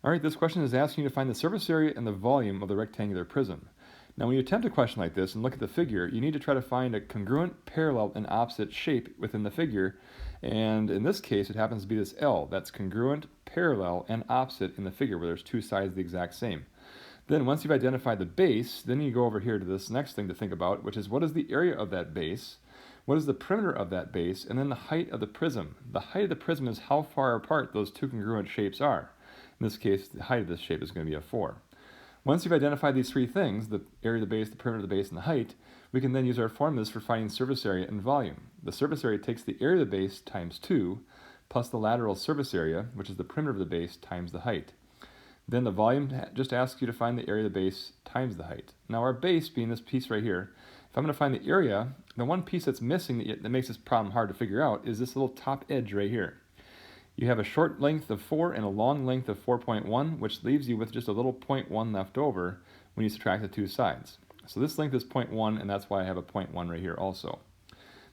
All right, this question is asking you to find the surface area and the volume of the rectangular prism. Now, when you attempt a question like this and look at the figure, you need to try to find a congruent, parallel, and opposite shape within the figure. And in this case, it happens to be this L. That's congruent, parallel, and opposite in the figure where there's two sides the exact same. Then once you've identified the base, then you go over here to this next thing to think about, which is what is the area of that base, what is the perimeter of that base, and then the height of the prism. The height of the prism is how far apart those two congruent shapes are. In this case, the height of this shape is going to be a 4. Once you've identified these three things, the area of the base, the perimeter of the base, and the height, we can then use our formulas for finding surface area and volume. The surface area takes the area of the base times 2, plus the lateral surface area, which is the perimeter of the base, times the height. Then the volume just asks you to find the area of the base times the height. Now our base being this piece right here, if I'm going to find the area, the one piece that's missing that makes this problem hard to figure out is this little top edge right here. You have a short length of 4 and a long length of 4.1, which leaves you with just a little 0.1 left over when you subtract the two sides. So this length is 0.1, and that's why I have a 0.1 right here also.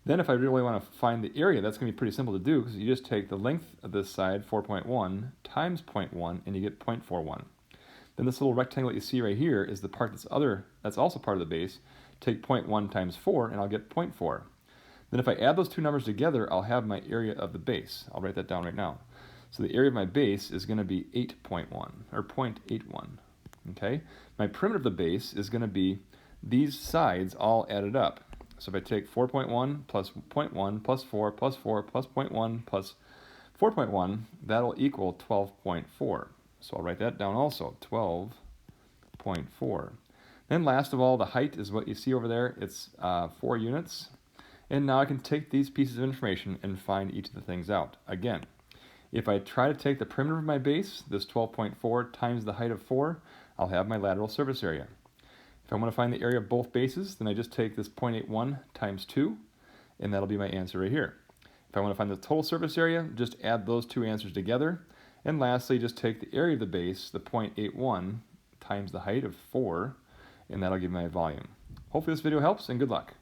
Then if I really want to find the area, that's going to be pretty simple to do, because you just take the length of this side, 4.1, times 0.1, and you get 0.41. Then this little rectangle that you see right here is the part that's also part of the base. Take 0.1 times 4, and I'll get 0.4. Then if I add those two numbers together, I'll have my area of the base. I'll write that down right now. So the area of my base is going to be 8.1, or 0.81. Okay? My perimeter of the base is going to be these sides all added up. So if I take 4.1 plus 0.1 plus 4 plus 4 plus 0.1 plus 4.1, that'll equal 12.4. So I'll write that down also, 12.4. Then last of all, the height is what you see over there. It's 4 units. And now I can take these pieces of information and find each of the things out. Again, if I try to take the perimeter of my base, this 12.4 times the height of 4, I'll have my lateral surface area. If I want to find the area of both bases, then I just take this 0.81 times 2, and that'll be my answer right here. If I want to find the total surface area, just add those two answers together. And lastly, just take the area of the base, the 0.81, times the height of 4, and that'll give me my volume. Hopefully this video helps, and good luck.